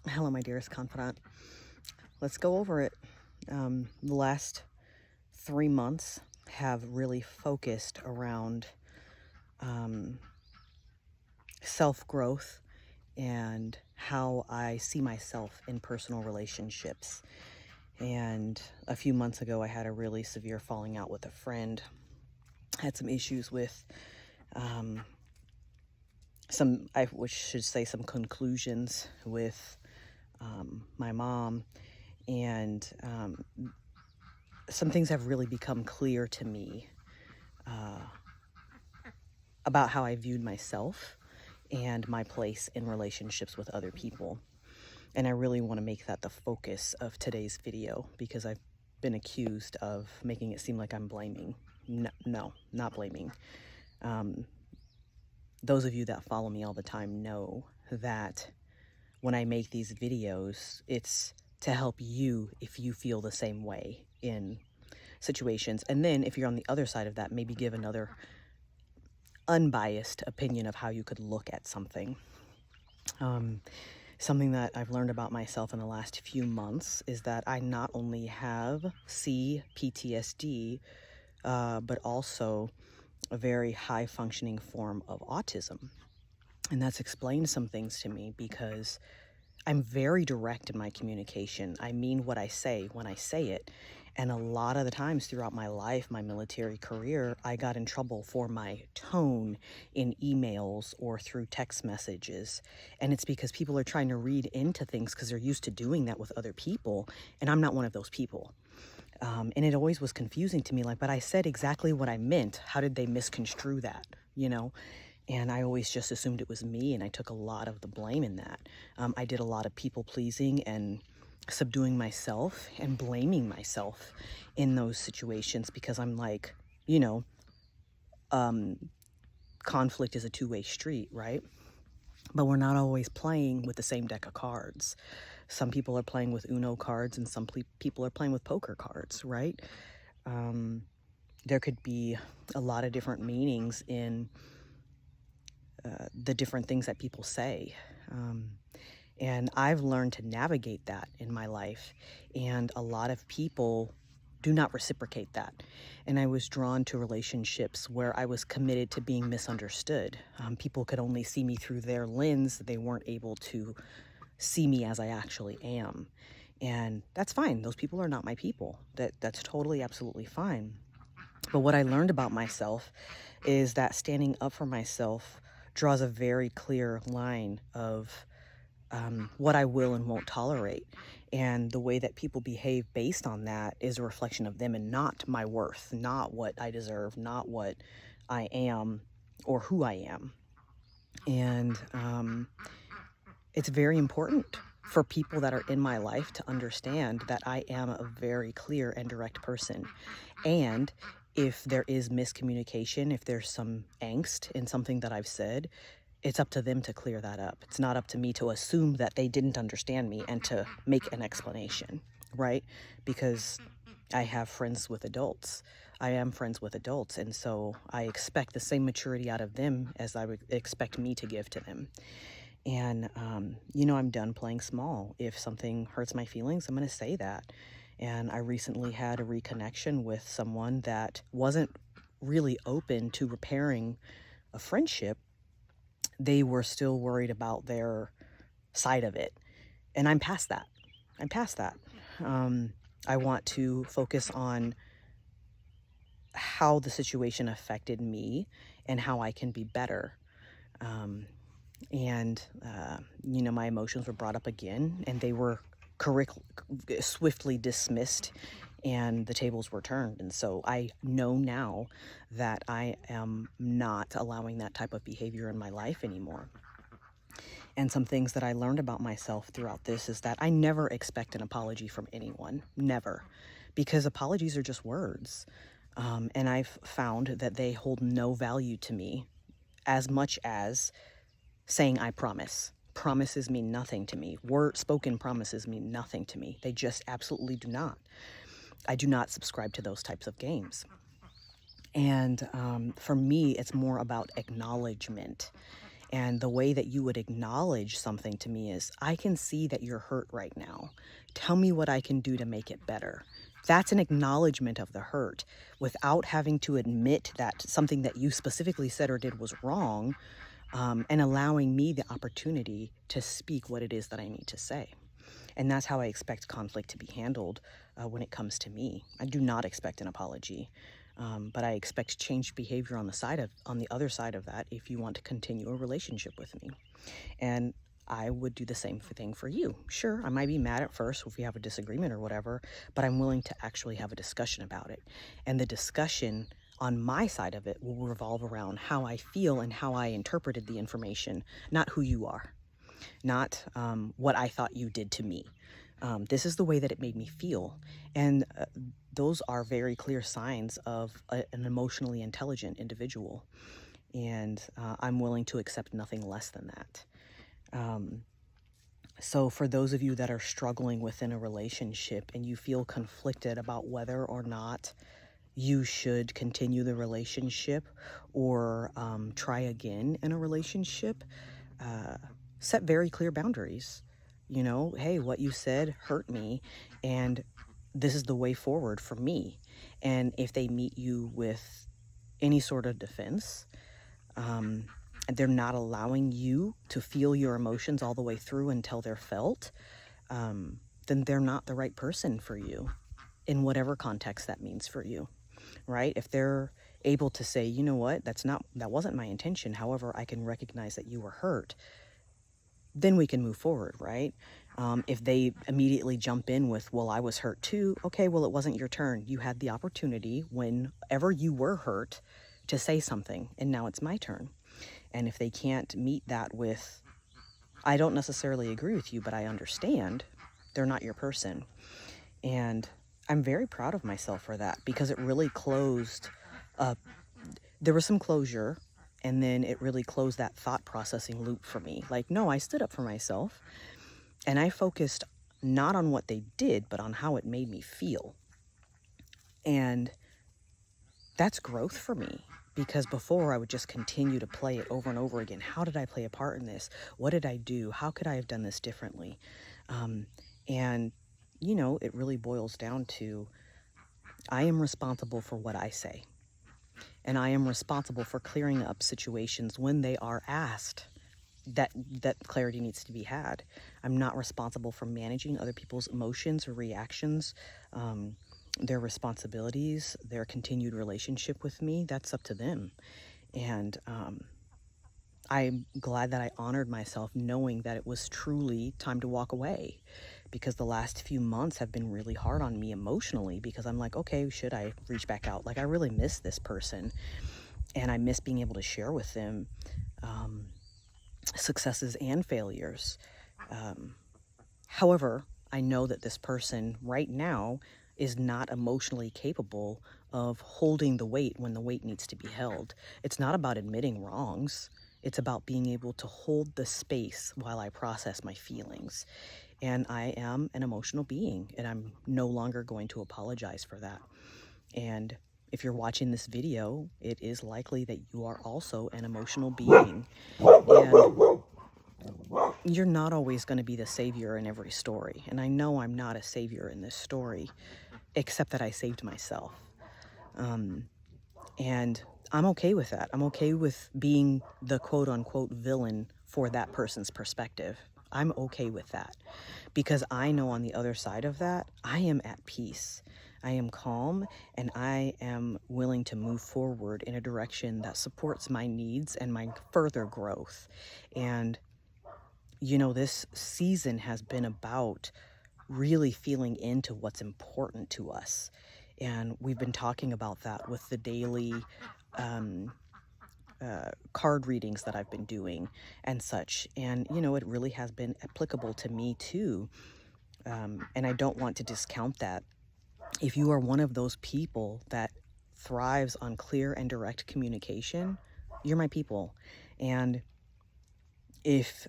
Hello, my dearest confidant. Let's go over it. The last 3 months have really focused around self-growth and how I see myself in personal relationships. And a few months ago, I had a really severe falling out with a friend. Had some issues with some conclusions with my mom, and some things have really become clear to me about how I viewed myself and my place in relationships with other people. And I really want to make that the focus of today's video, because I've been accused of making it seem like I'm blaming. No, not blaming. Those of you that follow me all the time know that when I make these videos, it's to help you if you feel the same way in situations. And then if you're on the other side of that, maybe give another unbiased opinion of how you could look at something. Something that I've learned about myself in the last few months is that I not only have PTSD, but also a very high functioning form of autism. And that's explained some things to me, because I'm very direct in my communication. I mean what I say when I say it. And a lot of the times throughout my life, my military career, I got in trouble for my tone in emails or through text messages. And it's because people are trying to read into things because they're used to doing that with other people. And I'm not one of those people. And it always was confusing to me, like, but I said exactly what I meant. How did they misconstrue that, you know? And I always just assumed it was me, and I took a lot of the blame in that. I did a lot of people pleasing and subduing myself and blaming myself in those situations, because I'm like, conflict is a two-way street, right? But we're not always playing with the same deck of cards. Some people are playing with Uno cards, and some people are playing with poker cards, right? There could be a lot of different meanings in the different things that people say. And I've learned to navigate that in my life. And a lot of people do not reciprocate that. And I was drawn to relationships where I was committed to being misunderstood. People could only see me through their lens. They weren't able to see me as I actually am. And that's fine. Those people are not my people. That's totally, absolutely fine. But what I learned about myself is that standing up for myself draws a very clear line of what I will and won't tolerate. And the way that people behave based on that is a reflection of them and not my worth, not what I deserve, not what I am or who I am. And it's very important for people that are in my life to understand that I am a very clear and direct person. And if there is miscommunication, if there's some angst in something that I've said, it's up to them to clear that up. It's not up to me to assume that they didn't understand me and to make an explanation, right? Because I have friends with adults. I am friends with adults, and so I expect the same maturity out of them as I would expect me to give to them. And, I'm done playing small. If something hurts my feelings, I'm going to say that. And I recently had a reconnection with someone that wasn't really open to repairing a friendship. They were still worried about their side of it. And I'm past that. I want to focus on how the situation affected me and how I can be better. My emotions were brought up again, and they were swiftly dismissed, and the tables were turned. And so I know now that I am not allowing that type of behavior in my life anymore. And some things that I learned about myself throughout this is that I never expect an apology from anyone, never, because apologies are just words. And I've found that they hold no value to me as much as saying I promise. Promises mean nothing to me. Spoken promises mean nothing to me. They just absolutely do not. I do not subscribe to those types of games. And for me, it's more about acknowledgement And the way that you would acknowledge something to me is, I can see that you're hurt right now. Tell me what I can do to make it better. That's an acknowledgement of the hurt without having to admit that something that you specifically said or did was wrong, and allowing me the opportunity to speak what it is that I need to say. And that's how I expect conflict to be handled when it comes to me. I do not expect an apology, but I expect changed behavior on the other side of that if you want to continue a relationship with me. And I would do the same thing for you. Sure, I might be mad at first if we have a disagreement or whatever, but I'm willing to actually have a discussion about it. And the discussion on my side of it will revolve around how I feel and how I interpreted the information, not who you are, not what I thought you did to me. This is the way that it made me feel. And those are very clear signs of an emotionally intelligent individual. And I'm willing to accept nothing less than that. So for those of you that are struggling within a relationship and you feel conflicted about whether or not you should continue the relationship or try again in a relationship, set very clear boundaries. You know, hey, what you said hurt me, and this is the way forward for me. And if they meet you with any sort of defense, and they're not allowing you to feel your emotions all the way through until they're felt, then they're not the right person for you in whatever context that means for you, right? If they're able to say, you know what, that wasn't my intention, however, I can recognize that you were hurt, then we can move forward, right? If they immediately jump in with, well, I was hurt too, okay, well, it wasn't your turn. You had the opportunity whenever you were hurt to say something, and now it's my turn. And if they can't meet that with, I don't necessarily agree with you, but I understand, they're not your person. And I'm very proud of myself for that, because it really closed up. There was some closure, and then it really closed that thought processing loop for me. Like, no, I stood up for myself, and I focused not on what they did, but on how it made me feel. And that's growth for me, because before I would just continue to play it over and over again. How did I play a part in this? What did I do? How could I have done this differently? And, you know, it really boils down to, I am responsible for what I say. And I am responsible for clearing up situations when they are asked that clarity needs to be had. I'm not responsible for managing other people's emotions or reactions, their responsibilities, their continued relationship with me. That's up to them. And I'm glad that I honored myself knowing that it was truly time to walk away, because the last few months have been really hard on me emotionally, because I'm like, okay, should I reach back out? Like, I really miss this person, and I miss being able to share with them successes and failures. However, I know that this person right now is not emotionally capable of holding the weight when the weight needs to be held. It's not about admitting wrongs. It's about being able to hold the space while I process my feelings. And I am an emotional being, and I'm no longer going to apologize for that. And if you're watching this video, it is likely that you are also an emotional being. And you're not always going to be the savior in every story. And I know I'm not a savior in this story, except that I saved myself. And I'm okay with that. I'm okay with being the quote unquote villain for that person's perspective. I'm okay with that, because I know on the other side of that, I am at peace. I am calm, and I am willing to move forward in a direction that supports my needs and my further growth. And, you know, this season has been about really feeling into what's important to us. And we've been talking about that with the daily card readings that I've been doing and such. And, you know, it really has been applicable to me too. And I don't want to discount that. If you are one of those people that thrives on clear and direct communication, you're my people. And if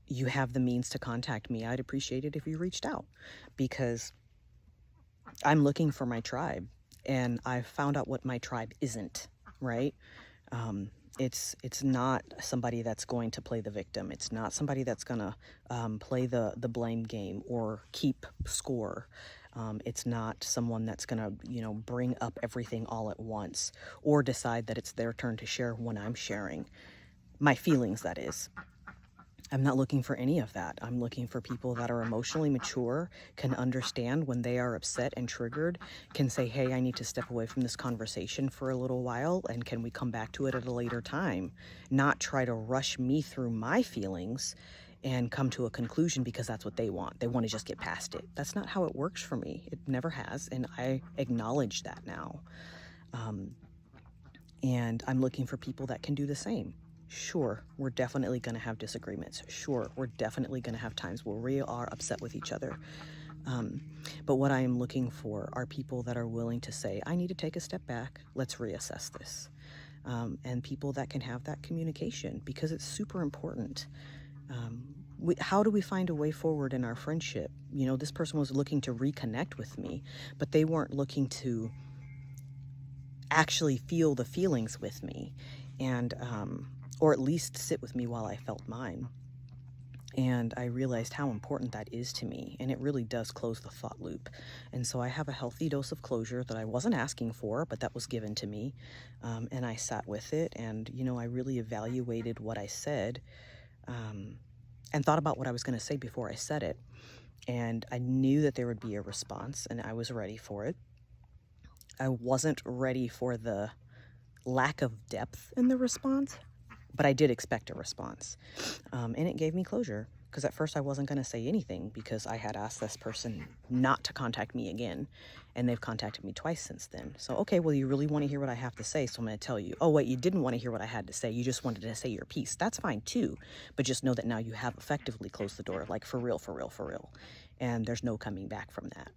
you have the means to contact me, I'd appreciate it if you reached out, because I'm looking for my tribe, and I've found out what my tribe isn't, right? It's not somebody that's going to play the victim. It's not somebody that's going to play the blame game or keep score. It's not someone that's going to, bring up everything all at once or decide that it's their turn to share when I'm sharing my feelings, that is. I'm not looking for any of that. I'm looking for people that are emotionally mature, can understand when they are upset and triggered, can say, hey, I need to step away from this conversation for a little while, and can we come back to it at a later time? Not try to rush me through my feelings and come to a conclusion because that's what they want. They want to just get past it. That's not how it works for me. It never has, and I acknowledge that now. And I'm looking for people that can do the same. Sure, we're definitely going to have disagreements. Sure, we're definitely going to have times where we are upset with each other. But what I am looking for are people that are willing to say, I need to take a step back. Let's reassess this. And people that can have that communication, because it's super important. How do we find a way forward in our friendship? This person was looking to reconnect with me, but they weren't looking to actually feel the feelings with me, and or at least sit with me while I felt mine. And I realized how important that is to me, and it really does close the thought loop. And so I have a healthy dose of closure that I wasn't asking for, but that was given to me, and I sat with it, and I really evaluated what I said, and thought about what I was going to say before I said it. And I knew that there would be a response, and I was ready for it. I wasn't ready for the lack of depth in the response, but I did expect a response. And it gave me closure, because at first I wasn't going to say anything because I had asked this person not to contact me again, and they've contacted me twice since then. So, okay, well, you really want to hear what I have to say, so I'm going to tell you. Oh, wait, you didn't want to hear what I had to say. You just wanted to say your piece. That's fine too, but just know that now you have effectively closed the door, like for real, for real, for real. And there's no coming back from that.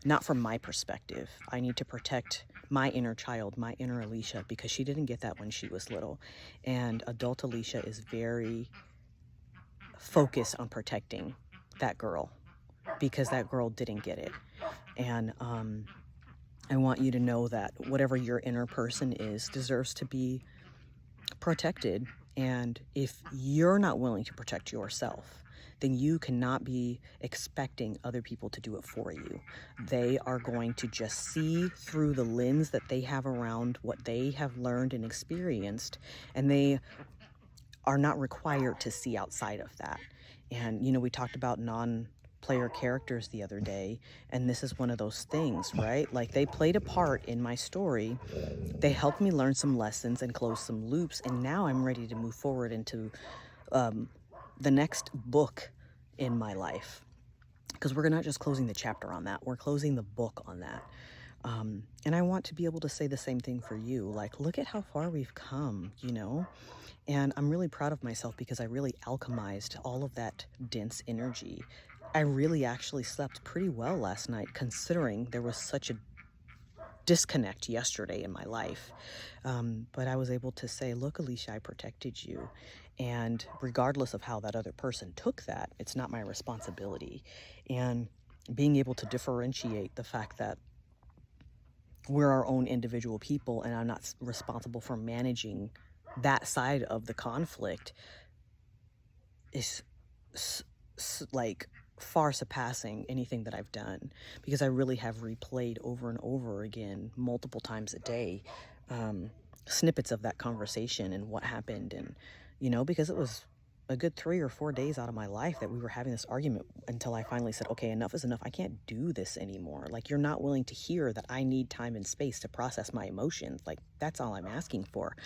Not from my perspective. I need to protect my inner child, my inner Alicia, because she didn't get that when she was little. And adult Alicia is very focused on protecting that girl, because that girl didn't get it. And I want you to know that whatever your inner person is deserves to be protected. And if you're not willing to protect yourself, then you cannot be expecting other people to do it for you. They are going to just see through the lens that they have around what they have learned and experienced, and they are not required to see outside of that. And, we talked about non-player characters the other day, and this is one of those things, right? Like, they played a part in my story. They helped me learn some lessons and close some loops, and now I'm ready to move forward into the next book in my life, because we're not just closing the chapter on that, we're closing the book on that. And I want to be able to say the same thing for you. Like, look at how far we've come, and I'm really proud of myself because I really alchemized all of that dense energy. I really actually slept pretty well last night, considering there was such a disconnect yesterday in my life. But I was able to say, look, Alicia, I protected you. And regardless of how that other person took that, it's not my responsibility. And being able to differentiate the fact that we're our own individual people, and I'm not responsible for managing that side of the conflict, is like far surpassing anything that I've done, because I really have replayed over and over again, multiple times a day, snippets of that conversation and what happened. And because it was a good 3 or 4 days out of my life that we were having this argument, until I finally said, okay, enough is enough. I can't do this anymore. Like, you're not willing to hear that I need time and space to process my emotions. Like, that's all I'm asking for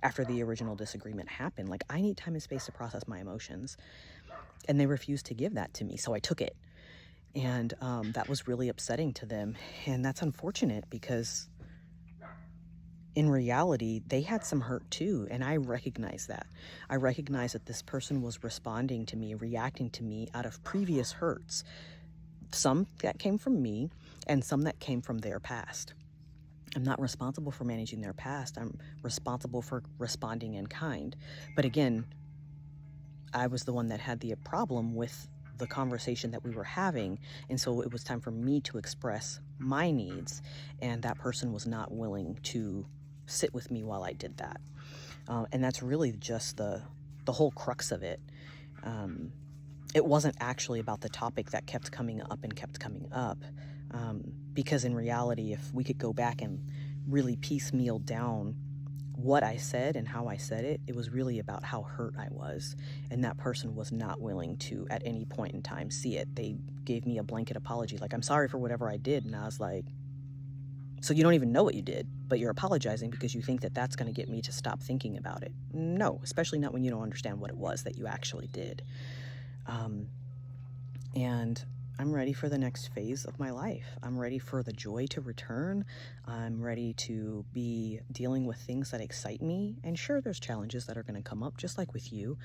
after the original disagreement happened. Like, I need time and space to process my emotions. And they refused to give that to me, so I took it. And that was really upsetting to them. And that's unfortunate, because in reality, they had some hurt too, and I recognize that. I recognize that this person was responding to me, reacting to me out of previous hurts. Some that came from me, and some that came from their past. I'm not responsible for managing their past. I'm responsible for responding in kind. But again, I was the one that had the problem with the conversation that we were having, and so it was time for me to express my needs, and that person was not willing to sit with me while I did that. And that's really just the whole crux of it. It wasn't actually about the topic that kept coming up and kept coming up. Because in reality, if we could go back and really piecemeal down what I said and how I said it, it was really about how hurt I was. And that person was not willing to, at any point in time, see it. They gave me a blanket apology, like, I'm sorry for whatever I did. And I was like, so you don't even know what you did, but you're apologizing because you think that that's going to get me to stop thinking about it. No, especially not when you don't understand what it was that you actually did. And I'm ready for the next phase of my life. I'm ready for the joy to return. I'm ready to be dealing with things that excite me. And sure, there's challenges that are going to come up, just like with you.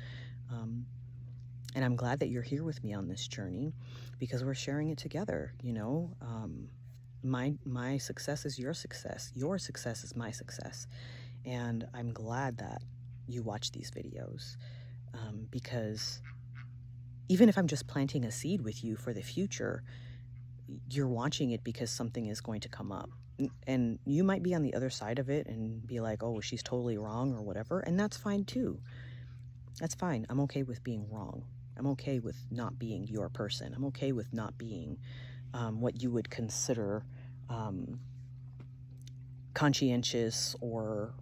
And I'm glad that you're here with me on this journey because we're sharing it together, you know. My success is your success. Your success is my success. And I'm glad that you watch these videos because even if I'm just planting a seed with you for the future, you're watching it because something is going to come up. And you might be on the other side of it and be like, oh, she's totally wrong or whatever. And that's fine too. That's fine. I'm okay with being wrong. I'm okay with not being your person. I'm okay with not being what you would consider conscientious or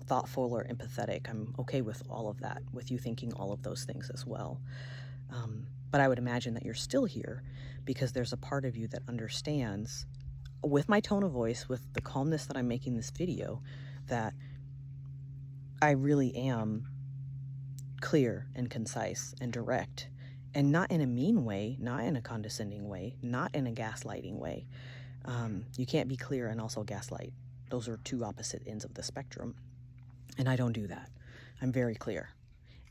thoughtful or empathetic. I'm okay with all of that, with you thinking all of those things as well. But I would imagine that you're still here because there's a part of you that understands, with my tone of voice, with the calmness that I'm making this video, that I really am clear and concise and direct, and not in a mean way, not in a condescending way, not in a gaslighting way. You can't be clear and also gaslight. Those are two opposite ends of the spectrum, and I don't do that. I'm very clear.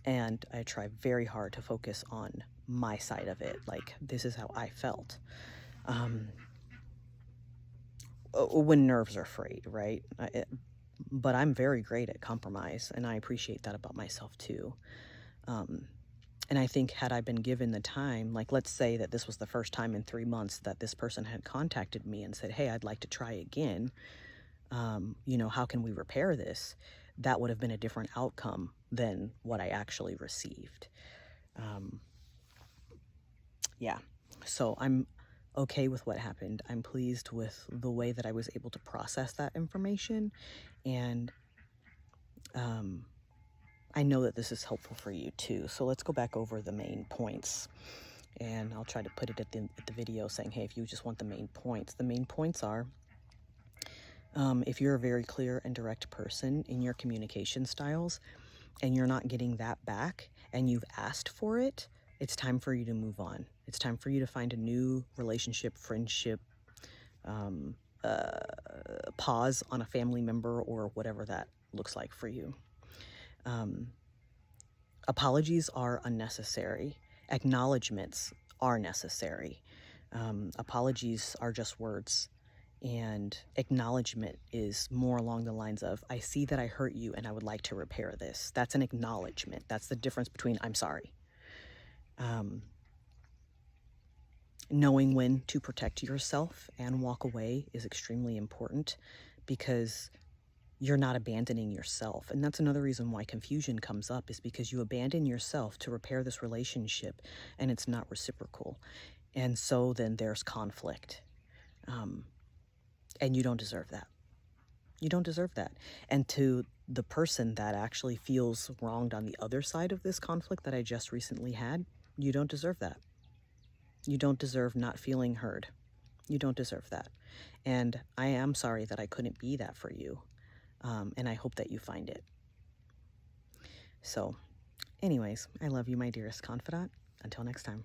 And I try very hard to focus on my side of it. Like, this is how I felt. When nerves are frayed, right? But I'm very great at compromise, and I appreciate that about myself too. And I think had I been given the time, like let's say that this was the first time in 3 months that this person had contacted me and said, hey, I'd like to try again. You know, how can we repair this? That would have been a different outcome than what I actually received. Yeah, so I'm okay with what happened. I'm pleased with the way that I was able to process that information, and I know that this is helpful for you too. So let's go back over the main points, and I'll try to put it at the video saying, hey, if you just want the main points are, if you're a very clear and direct person in your communication styles and you're not getting that back and you've asked for it, it's time for you to move on. It's time for you to find a new relationship, friendship, pause on a family member or whatever that looks like for you. Apologies are unnecessary. Acknowledgements are necessary. Apologies are just words. And acknowledgement is more along the lines of, I see that I hurt you and I would like to repair this. That's an acknowledgement. That's the difference between I'm sorry. Knowing when to protect yourself and walk away is extremely important because you're not abandoning yourself. And that's another reason why confusion comes up, is because you abandon yourself to repair this relationship and it's not reciprocal. And so then there's conflict. And you don't deserve that. You don't deserve that. And to the person that actually feels wronged on the other side of this conflict that I just recently had, you don't deserve that. You don't deserve not feeling heard. You don't deserve that. And I am sorry that I couldn't be that for you. And I hope that you find it. So, anyways, I love you, my dearest confidant. Until next time.